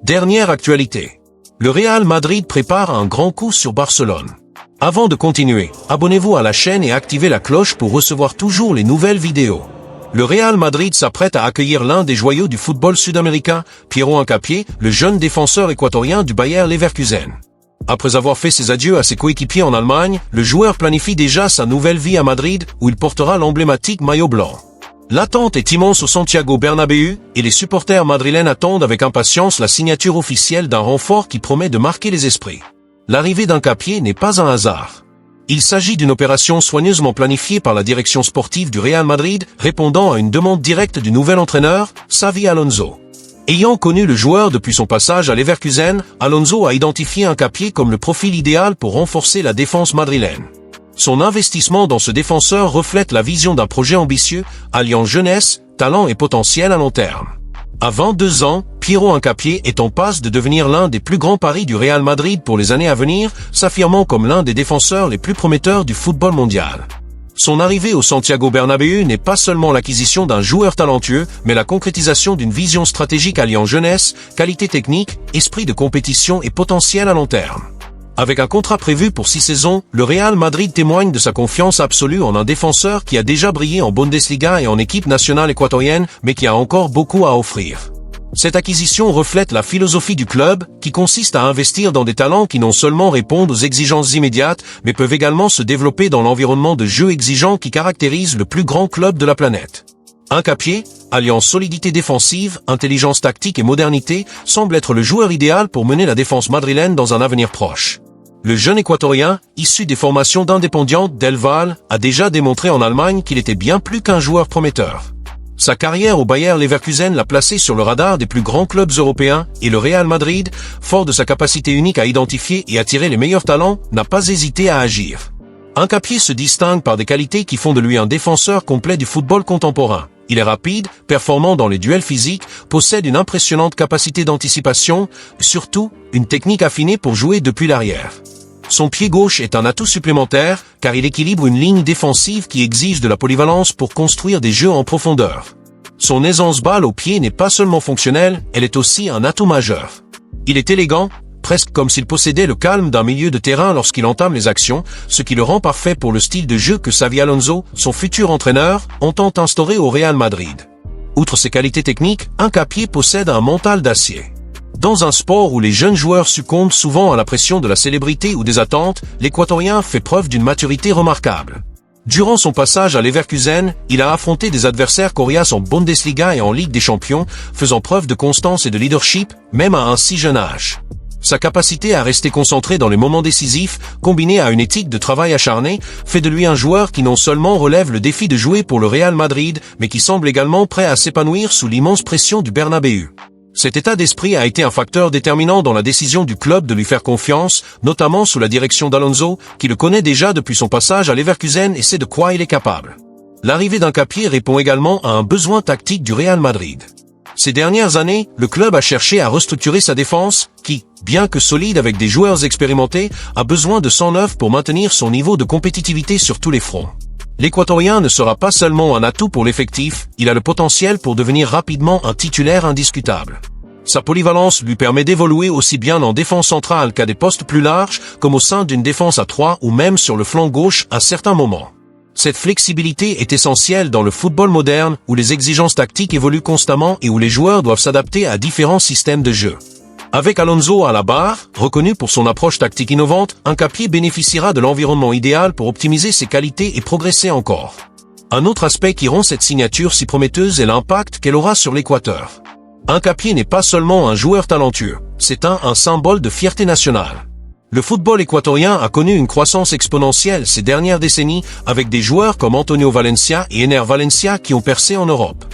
Dernière actualité. Le Real Madrid prépare un grand coup sur Barcelone. Avant de continuer, abonnez-vous à la chaîne et activez la cloche pour recevoir toujours les nouvelles vidéos. Le Real Madrid s'apprête à accueillir l'un des joyaux du football sud-américain, Piero Hincapié, le jeune défenseur équatorien du Bayer Leverkusen. Après avoir fait ses adieux à ses coéquipiers en Allemagne, le joueur planifie déjà sa nouvelle vie à Madrid, où il portera l'emblématique maillot blanc. L'attente est immense au Santiago Bernabéu, et les supporters madrilènes attendent avec impatience la signature officielle d'un renfort qui promet de marquer les esprits. L'arrivée d'Hincapié n'est pas un hasard. Il s'agit d'une opération soigneusement planifiée par la direction sportive du Real Madrid, répondant à une demande directe du nouvel entraîneur, Xavi Alonso. Ayant connu le joueur depuis son passage à Leverkusen, Alonso a identifié Hincapié comme le profil idéal pour renforcer la défense madrilène. Son investissement dans ce défenseur reflète la vision d'un projet ambitieux, alliant jeunesse, talent et potentiel à long terme. À 22 ans, Piero Hincapié est en passe de devenir l'un des plus grands paris du Real Madrid pour les années à venir, s'affirmant comme l'un des défenseurs les plus prometteurs du football mondial. Son arrivée au Santiago Bernabéu n'est pas seulement l'acquisition d'un joueur talentueux, mais la concrétisation d'une vision stratégique alliant jeunesse, qualité technique, esprit de compétition et potentiel à long terme. Avec un contrat prévu pour 6 saisons, le Real Madrid témoigne de sa confiance absolue en un défenseur qui a déjà brillé en Bundesliga et en équipe nationale équatorienne, mais qui a encore beaucoup à offrir. Cette acquisition reflète la philosophie du club, qui consiste à investir dans des talents qui non seulement répondent aux exigences immédiates, mais peuvent également se développer dans l'environnement de jeu exigeant qui caractérise le plus grand club de la planète. Hincapié, alliant solidité défensive, intelligence tactique et modernité, semble être le joueur idéal pour mener la défense madrilène dans un avenir proche. Le jeune équatorien, issu des formations d'Independiente del Valle, a déjà démontré en Allemagne qu'il était bien plus qu'un joueur prometteur. Sa carrière au Bayer Leverkusen l'a placé sur le radar des plus grands clubs européens, et le Real Madrid, fort de sa capacité unique à identifier et attirer les meilleurs talents, n'a pas hésité à agir. Hincapié se distingue par des qualités qui font de lui un défenseur complet du football contemporain. Il est rapide, performant dans les duels physiques, possède une impressionnante capacité d'anticipation, surtout, une technique affinée pour jouer depuis l'arrière. Son pied gauche est un atout supplémentaire, car il équilibre une ligne défensive qui exige de la polyvalence pour construire des jeux en profondeur. Son aisance balle au pied n'est pas seulement fonctionnelle, elle est aussi un atout majeur. Il est élégant, presque comme s'il possédait le calme d'un milieu de terrain lorsqu'il entame les actions, ce qui le rend parfait pour le style de jeu que Xavi Alonso, son futur entraîneur, entend instaurer au Real Madrid. Outre ses qualités techniques, Hincapié possède un mental d'acier. Dans un sport où les jeunes joueurs succombent souvent à la pression de la célébrité ou des attentes, l'Équatorien fait preuve d'une maturité remarquable. Durant son passage à Leverkusen, il a affronté des adversaires coriaces en Bundesliga et en Ligue des Champions, faisant preuve de constance et de leadership, même à un si jeune âge. Sa capacité à rester concentré dans les moments décisifs, combinée à une éthique de travail acharnée, fait de lui un joueur qui non seulement relève le défi de jouer pour le Real Madrid, mais qui semble également prêt à s'épanouir sous l'immense pression du Bernabéu. Cet état d'esprit a été un facteur déterminant dans la décision du club de lui faire confiance, notamment sous la direction d'Alonso, qui le connaît déjà depuis son passage à Leverkusen et sait de quoi il est capable. L'arrivée d'Hincapié répond également à un besoin tactique du Real Madrid. Ces dernières années, le club a cherché à restructurer sa défense, qui, bien que solide avec des joueurs expérimentés, a besoin de sang neuf pour maintenir son niveau de compétitivité sur tous les fronts. L'Équatorien ne sera pas seulement un atout pour l'effectif, il a le potentiel pour devenir rapidement un titulaire indiscutable. Sa polyvalence lui permet d'évoluer aussi bien en défense centrale qu'à des postes plus larges, comme au sein d'une défense à 3 ou même sur le flanc gauche à certains moments. Cette flexibilité est essentielle dans le football moderne, où les exigences tactiques évoluent constamment et où les joueurs doivent s'adapter à différents systèmes de jeu. Avec Alonso à la barre, reconnu pour son approche tactique innovante, Hincapié bénéficiera de l'environnement idéal pour optimiser ses qualités et progresser encore. Un autre aspect qui rend cette signature si prometteuse est l'impact qu'elle aura sur l'Équateur. Hincapié n'est pas seulement un joueur talentueux, c'est un symbole de fierté nationale. Le football équatorien a connu une croissance exponentielle ces dernières décennies, avec des joueurs comme Antonio Valencia et Ener Valencia qui ont percé en Europe.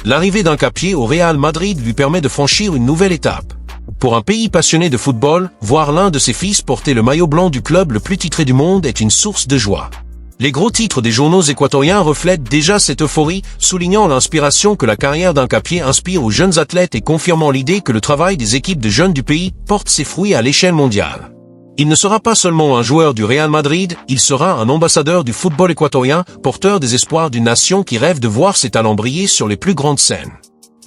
L'arrivée d'Hincapié au Real Madrid lui permet de franchir une nouvelle étape. Pour un pays passionné de football, voir l'un de ses fils porter le maillot blanc du club le plus titré du monde est une source de joie. Les gros titres des journaux équatoriens reflètent déjà cette euphorie, soulignant l'inspiration que la carrière d'Hincapié inspire aux jeunes athlètes et confirmant l'idée que le travail des équipes de jeunes du pays porte ses fruits à l'échelle mondiale. Il ne sera pas seulement un joueur du Real Madrid, il sera un ambassadeur du football équatorien, porteur des espoirs d'une nation qui rêve de voir ses talents briller sur les plus grandes scènes.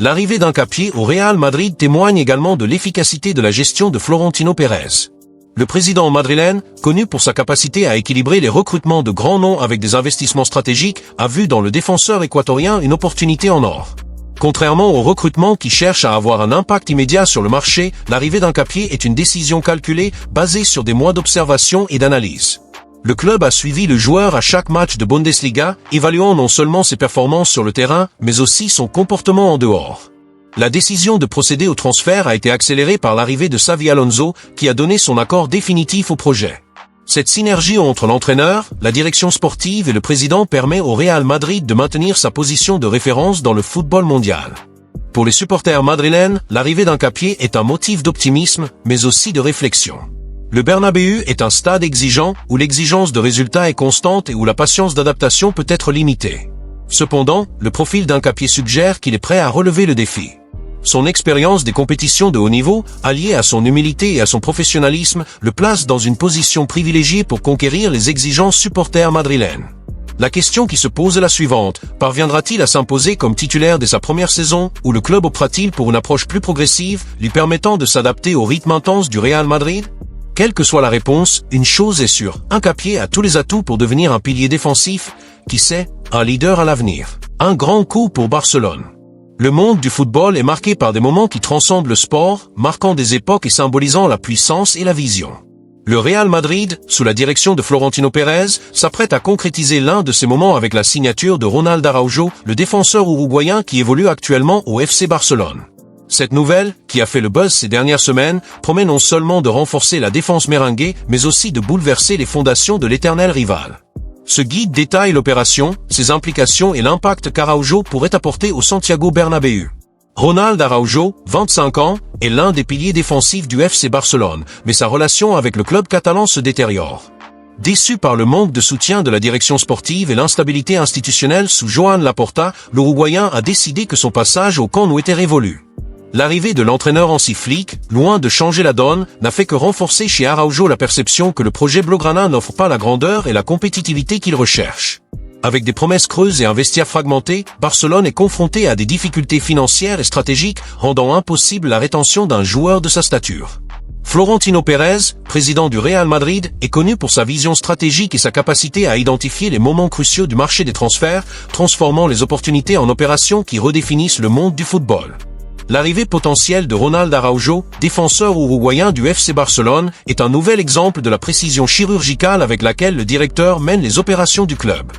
L'arrivée d'Hincapié au Real Madrid témoigne également de l'efficacité de la gestion de Florentino Pérez. Le président madrilène, connu pour sa capacité à équilibrer les recrutements de grands noms avec des investissements stratégiques, a vu dans le défenseur équatorien une opportunité en or. Contrairement aux recrutements qui cherchent à avoir un impact immédiat sur le marché, l'arrivée d'Hincapié est une décision calculée, basée sur des mois d'observation et d'analyse. Le club a suivi le joueur à chaque match de Bundesliga, évaluant non seulement ses performances sur le terrain, mais aussi son comportement en dehors. La décision de procéder au transfert a été accélérée par l'arrivée de Xavi Alonso, qui a donné son accord définitif au projet. Cette synergie entre l'entraîneur, la direction sportive et le président permet au Real Madrid de maintenir sa position de référence dans le football mondial. Pour les supporters madrilènes, l'arrivée d'Hincapié est un motif d'optimisme, mais aussi de réflexion. Le Bernabéu est un stade exigeant, où l'exigence de résultats est constante et où la patience d'adaptation peut être limitée. Cependant, le profil d'Hincapié suggère qu'il est prêt à relever le défi. Son expérience des compétitions de haut niveau, alliée à son humilité et à son professionnalisme, le place dans une position privilégiée pour conquérir les exigences supporters madrilènes. La question qui se pose est la suivante: parviendra-t-il à s'imposer comme titulaire dès sa première saison, ou le club optera-t-il pour une approche plus progressive, lui permettant de s'adapter au rythme intense du Real Madrid? Quelle que soit la réponse, une chose est sûre, Hincapié a tous les atouts pour devenir un pilier défensif, qui sait, un leader à l'avenir. Un grand coup pour Barcelone. Le monde du football est marqué par des moments qui transcendent le sport, marquant des époques et symbolisant la puissance et la vision. Le Real Madrid, sous la direction de Florentino Pérez, s'apprête à concrétiser l'un de ces moments avec la signature de Ronald Araujo, le défenseur uruguayen qui évolue actuellement au FC Barcelone. Cette nouvelle, qui a fait le buzz ces dernières semaines, promet non seulement de renforcer la défense merengue, mais aussi de bouleverser les fondations de l'éternel rival. Ce guide détaille l'opération, ses implications et l'impact qu'Araujo pourrait apporter au Santiago Bernabéu. Ronald Araujo, 25 ans, est l'un des piliers défensifs du FC Barcelone, mais sa relation avec le club catalan se détériore. Déçu par le manque de soutien de la direction sportive et l'instabilité institutionnelle sous Joan Laporta, l'Uruguayen a décidé que son passage au camp Nou était révolu. L'arrivée de l'entraîneur Hansi Flick, loin de changer la donne, n'a fait que renforcer chez Araujo la perception que le projet blaugrana n'offre pas la grandeur et la compétitivité qu'il recherche. Avec des promesses creuses et un vestiaire fragmenté, Barcelone est confronté à des difficultés financières et stratégiques, rendant impossible la rétention d'un joueur de sa stature. Florentino Pérez, président du Real Madrid, est connu pour sa vision stratégique et sa capacité à identifier les moments cruciaux du marché des transferts, transformant les opportunités en opérations qui redéfinissent le monde du football. L'arrivée potentielle de Ronald Araujo, défenseur uruguayen du FC Barcelone, est un nouvel exemple de la précision chirurgicale avec laquelle le directeur mène les opérations du club.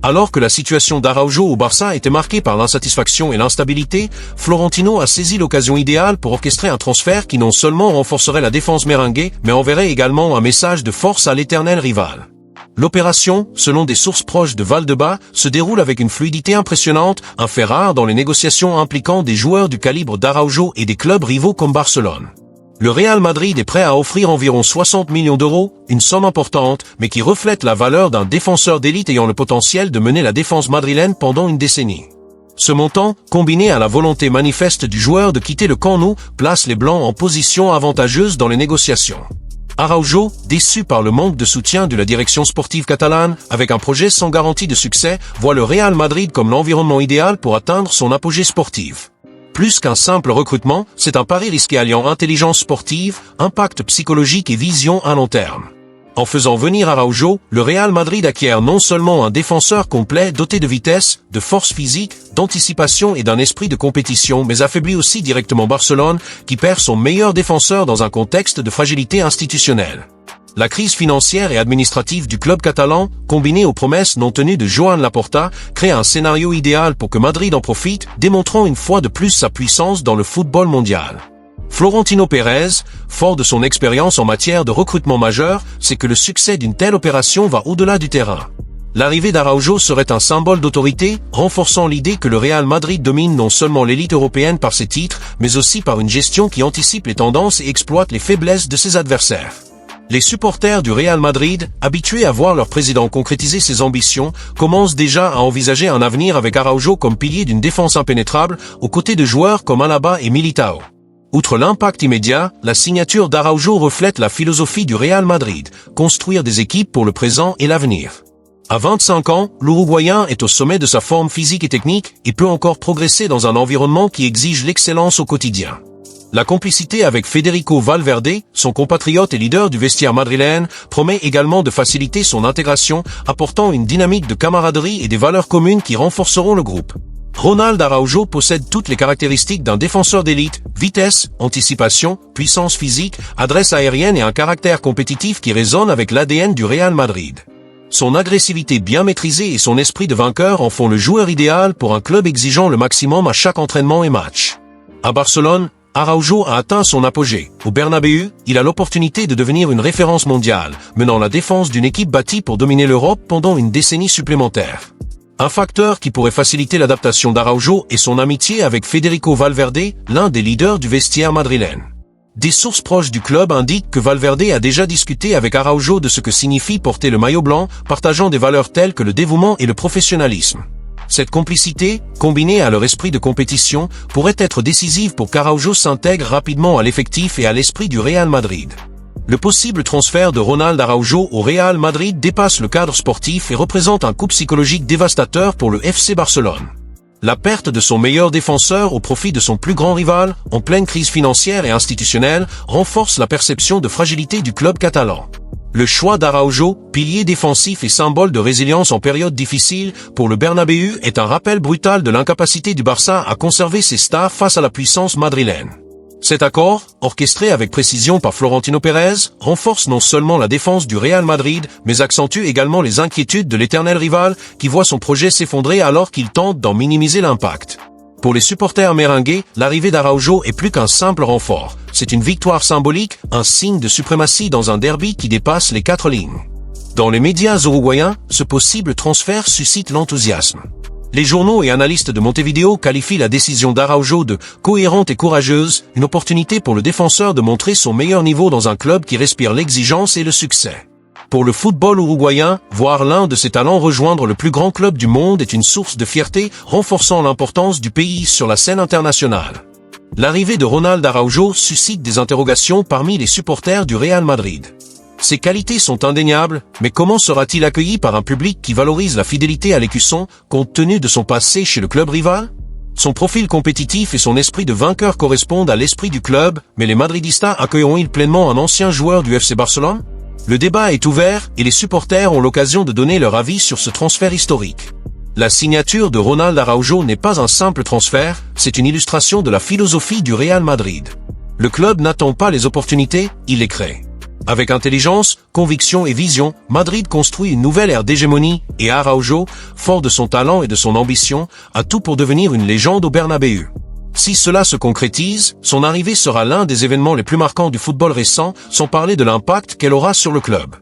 Alors que la situation d'Araujo au Barça était marquée par l'insatisfaction et l'instabilité, Florentino a saisi l'occasion idéale pour orchestrer un transfert qui non seulement renforcerait la défense merengue, mais enverrait également un message de force à l'éternel rival. L'opération, selon des sources proches de Valdebebas, se déroule avec une fluidité impressionnante, un fait rare dans les négociations impliquant des joueurs du calibre d'Araujo et des clubs rivaux comme Barcelone. Le Real Madrid est prêt à offrir environ 60 millions d'euros, une somme importante, mais qui reflète la valeur d'un défenseur d'élite ayant le potentiel de mener la défense madrilène pendant une décennie. Ce montant, combiné à la volonté manifeste du joueur de quitter le camp Nou, place les Blancs en position avantageuse dans les négociations. Araujo, déçu par le manque de soutien de la direction sportive catalane, avec un projet sans garantie de succès, voit le Real Madrid comme l'environnement idéal pour atteindre son apogée sportive. Plus qu'un simple recrutement, c'est un pari risqué alliant intelligence sportive, impact psychologique et vision à long terme. En faisant venir Araujo, le Real Madrid acquiert non seulement un défenseur complet doté de vitesse, de force physique, d'anticipation et d'un esprit de compétition, mais affaiblit aussi directement Barcelone, qui perd son meilleur défenseur dans un contexte de fragilité institutionnelle. La crise financière et administrative du club catalan, combinée aux promesses non tenues de Joan Laporta, crée un scénario idéal pour que Madrid en profite, démontrant une fois de plus sa puissance dans le football mondial. Florentino Pérez, fort de son expérience en matière de recrutement majeur, sait que le succès d'une telle opération va au-delà du terrain. L'arrivée d'Araujo serait un symbole d'autorité, renforçant l'idée que le Real Madrid domine non seulement l'élite européenne par ses titres, mais aussi par une gestion qui anticipe les tendances et exploite les faiblesses de ses adversaires. Les supporters du Real Madrid, habitués à voir leur président concrétiser ses ambitions, commencent déjà à envisager un avenir avec Araujo comme pilier d'une défense impénétrable, aux côtés de joueurs comme Alaba et Militao. Outre l'impact immédiat, la signature d'Araujo reflète la philosophie du Real Madrid, construire des équipes pour le présent et l'avenir. À 25 ans, l'Uruguayen est au sommet de sa forme physique et technique et peut encore progresser dans un environnement qui exige l'excellence au quotidien. La complicité avec Federico Valverde, son compatriote et leader du vestiaire madrilène, promet également de faciliter son intégration, apportant une dynamique de camaraderie et des valeurs communes qui renforceront le groupe. Ronald Araujo possède toutes les caractéristiques d'un défenseur d'élite: vitesse, anticipation, puissance physique, adresse aérienne et un caractère compétitif qui résonne avec l'ADN du Real Madrid. Son agressivité bien maîtrisée et son esprit de vainqueur en font le joueur idéal pour un club exigeant le maximum à chaque entraînement et match. À Barcelone, Araujo a atteint son apogée. Au Bernabéu, il a l'opportunité de devenir une référence mondiale, menant la défense d'une équipe bâtie pour dominer l'Europe pendant une décennie supplémentaire. Un facteur qui pourrait faciliter l'adaptation d'Araujo est son amitié avec Federico Valverde, l'un des leaders du vestiaire madrilène. Des sources proches du club indiquent que Valverde a déjà discuté avec Araujo de ce que signifie porter le maillot blanc, partageant des valeurs telles que le dévouement et le professionnalisme. Cette complicité, combinée à leur esprit de compétition, pourrait être décisive pour qu'Araujo s'intègre rapidement à l'effectif et à l'esprit du Real Madrid. Le possible transfert de Ronald Araujo au Real Madrid dépasse le cadre sportif et représente un coup psychologique dévastateur pour le FC Barcelone. La perte de son meilleur défenseur au profit de son plus grand rival, en pleine crise financière et institutionnelle, renforce la perception de fragilité du club catalan. Le choix d'Araujo, pilier défensif et symbole de résilience en période difficile, pour le Bernabéu est un rappel brutal de l'incapacité du Barça à conserver ses stars face à la puissance madrilène. Cet accord, orchestré avec précision par Florentino Pérez, renforce non seulement la défense du Real Madrid, mais accentue également les inquiétudes de l'éternel rival, qui voit son projet s'effondrer alors qu'il tente d'en minimiser l'impact. Pour les supporters merengues, l'arrivée d'Araujo est plus qu'un simple renfort. C'est une victoire symbolique, un signe de suprématie dans un derby qui dépasse les 4 lignes. Dans les médias uruguayens, ce possible transfert suscite l'enthousiasme. Les journaux et analystes de Montevideo qualifient la décision d'Araujo de cohérente et courageuse, une opportunité pour le défenseur de montrer son meilleur niveau dans un club qui respire l'exigence et le succès. Pour le football uruguayen, voir l'un de ses talents rejoindre le plus grand club du monde est une source de fierté, renforçant l'importance du pays sur la scène internationale. L'arrivée de Ronald Araujo suscite des interrogations parmi les supporters du Real Madrid. Ses qualités sont indéniables, mais comment sera-t-il accueilli par un public qui valorise la fidélité à l'écusson, compte tenu de son passé chez le club rival? Son profil compétitif et son esprit de vainqueur correspondent à l'esprit du club, mais les madridistas accueilleront-ils pleinement un ancien joueur du FC Barcelone? Le débat est ouvert et les supporters ont l'occasion de donner leur avis sur ce transfert historique. La signature de Ronald Araujo n'est pas un simple transfert, c'est une illustration de la philosophie du Real Madrid. Le club n'attend pas les opportunités, il les crée. Avec intelligence, conviction et vision, Madrid construit une nouvelle ère d'hégémonie et Araujo, fort de son talent et de son ambition, a tout pour devenir une légende au Bernabéu. Si cela se concrétise, son arrivée sera l'un des événements les plus marquants du football récent, sans parler de l'impact qu'elle aura sur le club.